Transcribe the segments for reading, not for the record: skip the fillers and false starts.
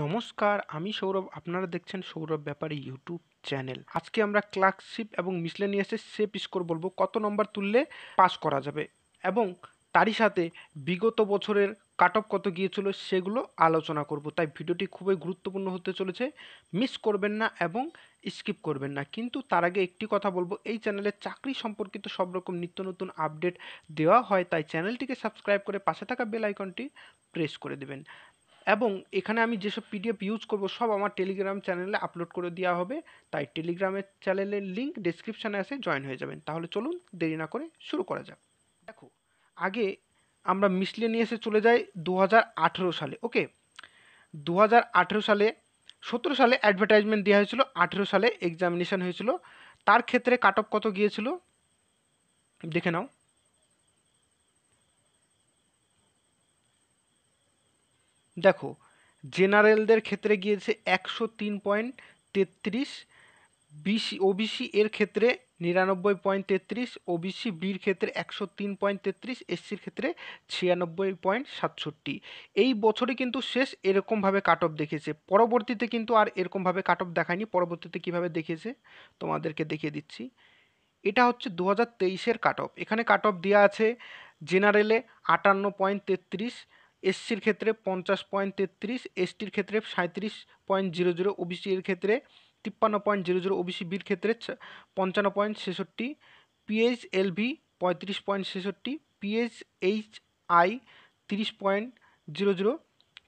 নমস্কার, আমি সৌরভ। আপনারা দেখছেন সৌরভ ব্যাপারী ইউটিউব চ্যানেল। আজকে আমরা ক্লার্কশিপ এবং মিসলেনিয়াসের সেপ স্কোর বলবো, কত নম্বর তুললে পাস করা যাবে এবং তারই সাথে বিগত বছরের কাট অফ কত গিয়েছিল সেগুলো আলোচনা করব। তাই ভিডিওটি খুবই গুরুত্বপূর্ণ হতে চলেছে, মিস করবেন না এবং স্কিপ করবেন না। কিন্তু তার আগে একটি কথা বলবো, এই চ্যানেলে চাকরি সম্পর্কিত সব রকম নিত্য নতুন আপডেট দেওয়া হয়, তাই চ্যানেলটিকে সাবস্ক্রাইব করে পাশে থাকা বেল আইকনটি প্রেস করে দেবেন। এবং এখানে আমি যেসব পিডিএফ ইউজ করব সব আমার টেলিগ্রাম চ্যানেলে আপলোড করে দেওয়া হবে, তাই টেলিগ্রামের চ্যানেলের লিঙ্ক ডেসক্রিপশানে আছে, জয়েন হয়ে যাবেন। তাহলে চলুন দেরি না করে শুরু করা যাক। দেখো, আগে আমরা মিসলেনিয়াসে চলে যাই 2018 সালে। ওকে, 2018 সালে 17 সালে অ্যাডভার্টাইজমেন্ট দেওয়া হয়েছিল, 18 সালে এক্সামিনেশন হয়েছিল। তার ক্ষেত্রে কাট অফ কত গিয়েছিল দেখে নাও। দেখো, জেনারেলদের ক্ষেত্রে গিয়েছে 103.33, ওবিসি এর ক্ষেত্রে 99.33, ওবিসি বির ক্ষেত্রে 103.33, এসসির ক্ষেত্রে 96.67। এই বছরে কিন্তু শেষ এরকমভাবে কাট অফ দেখেছে, পরবর্তীতে কিন্তু আর এরকমভাবে কাট অফ দেখায়নি। পরবর্তীতে কীভাবে দেখেছে তোমাদেরকে দেখিয়ে দিচ্ছি। এটা হচ্ছে 2023-এর কাট অফ। এখানে কাট অফ দেওয়া আছে জেনারেলে 58.33, এসসির ক্ষেত্রে 50.33, এসটির ক্ষেত্রে 37.00, ওবিসি এর ক্ষেত্রে 53.00, ওবিসি বির ক্ষেত্রে 55.66, পিএইচএলভি 35.66, পিএইচএইচআই 30.00,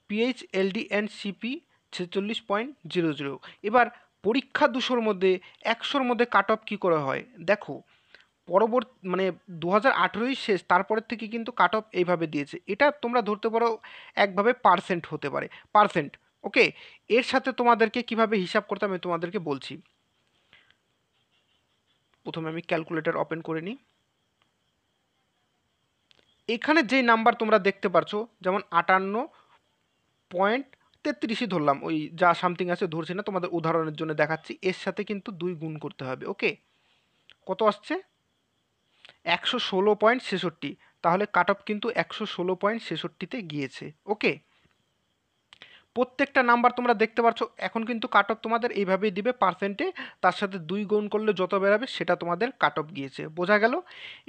পিএইচএলডি অ্যান্ড সিপি 46.00। এবার পরীক্ষা 200-র মধ্যে 100-র মধ্যে কাট অফ কী করে হয় দেখো। পরবর্তী মানে 2018-ই শেষ, তারপরের থেকে কিন্তু কাট অফ এইভাবে দিয়েছে। এটা তোমরা ধরতে পারো একভাবে পার্সেন্ট হতে পারে, পার্সেন্ট। ওকে, এর সাথে তোমাদেরকে কিভাবে হিসাব করতে আমি তোমাদেরকে বলছি। প্রথমে আমি ক্যালকুলেটর ওপেন করে নিই। এখানে যেই নাম্বার তোমরা দেখতে পারছো, যেমন 58.33 ধরলাম, ওই যা সামথিং আছে ধরছি না, তোমাদের উদাহরণের জন্য দেখাচ্ছি। এর সাথে কিন্তু 2 গুণ করতে হবে। ওকে, কত আসছে? 116.66। তাহলে কাট অফ কিন্তু 116.66-তে গিয়েছে। ওকে, প্রত্যেকটা নাম্বার তোমরা দেখতে পাচ্ছ। এখন কিন্তু কাট অফ তোমাদের এইভাবেই দিবে পার্সেন্টে, তার সাথে 2 গুণ করলে যত বেরাবে সেটা তোমাদের কাট অফ গিয়েছে। বোঝা গেল?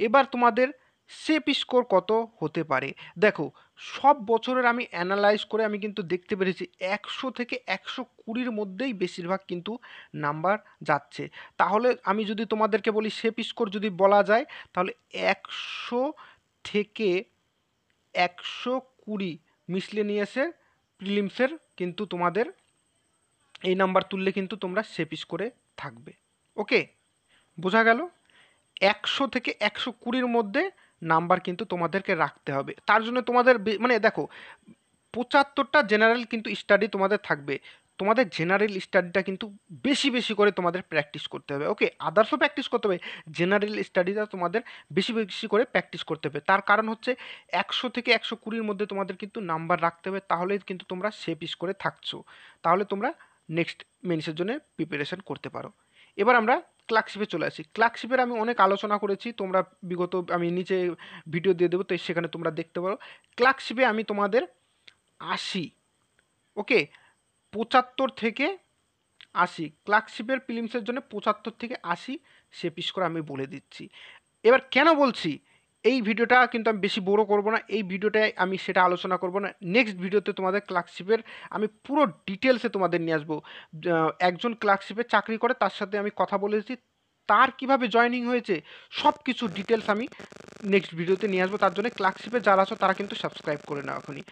এবার তোমাদের সেপ স্কোর কত হতে পারে দেখো। সব বছরের আমি অ্যানালাইজ করে আমি কিন্তু দেখতে পেরেছি 100 থেকে 120-র মধ্যেই বেশিরভাগ কিন্তু নাম্বার যাচ্ছে। তাহলে আমি যদি তোমাদেরকে বলি সেপ স্কোর যদি বলা যায়, তাহলে 100 থেকে 120 মিসলেনিয়াসের প্রিলিমসের কিন্তু তোমাদের এই নাম্বার তুললে কিন্তু তোমরা সেপ স্কোরে থাকবে। ওকে, বোঝা গেল? 100 থেকে 120-র মধ্যে নাম্বার কিন্তু তোমাদেরকে রাখতে হবে। তার জন্য তোমাদের মানে দেখো, 75টা জেনারেল কিন্তু স্টাডি তোমাদের থাকবে। তোমাদের জেনারেল স্টাডিটা কিন্তু বেশি বেশি করে তোমাদের প্র্যাকটিস করতে হবে। ওকে, আদার্সও প্র্যাকটিস করতে হবে, জেনারেল স্টাডিটা তোমাদের বেশি বেশি করে প্র্যাকটিস করতে হবে। তার কারণ হচ্ছে 100 থেকে 120-র মধ্যে তোমাদের কিন্তু নাম্বার রাখতে হবে, তাহলে কিন্তু তোমরা সেপ স্কোরে থাকছো। তাহলে তোমরা নেক্সট মেন্সের জন্য প্রিপারেশন করতে পারো। এবার আমরা ক্লার্কশিপে চলে আসি। ক্লার্কশিপের আমি অনেক আলোচনা করেছি, তোমরা বিগত আমি নিচে ভিডিও দিয়ে দেবো, তো সেখানে তোমরা দেখতে পারো। ক্লার্কশিপে আমি তোমাদের 80, ওকে, 75 থেকে 80, ক্লার্কশিপের প্রিলিমসের জন্য 75 থেকে 80 সেপ স্কোর আমি বলে দিচ্ছি। এবার কেন বলছি, এই ভিডিওটা কিন্তু আমি বেশি বড় করব না, এই ভিডিওটায় আমি সেটা আলোচনা করব না। নেক্সট ভিডিওতে তোমাদের ক্লার্কশিপের আমি পুরো ডিটেলসে তোমাদের নিয়ে আসবো। একজন ক্লার্কশিপে চাকরি করে, তার সাথে আমি কথা বলেছি, তার কিভাবে জয়েনিং হয়েছে সব কিছু ডিটেলস আমি নেক্সট ভিডিওতে নিয়ে আসবো। তার জন্য ক্লার্কশিপে যারা আছো তারা কিন্তু সাবস্ক্রাইব করে নাও এখনই।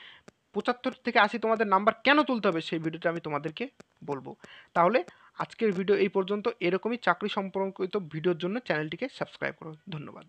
75 থেকে 80 তোমাদের নাম্বার কেন তুলতে হবে সেই ভিডিওটা আমি তোমাদেরকে বলবো। তাহলে আজকের ভিডিও এই পর্যন্ত। এরকমই চাকরি সম্পর্কিত ভিডিওর জন্য চ্যানেলটিকে সাবস্ক্রাইব করো। ধন্যবাদ।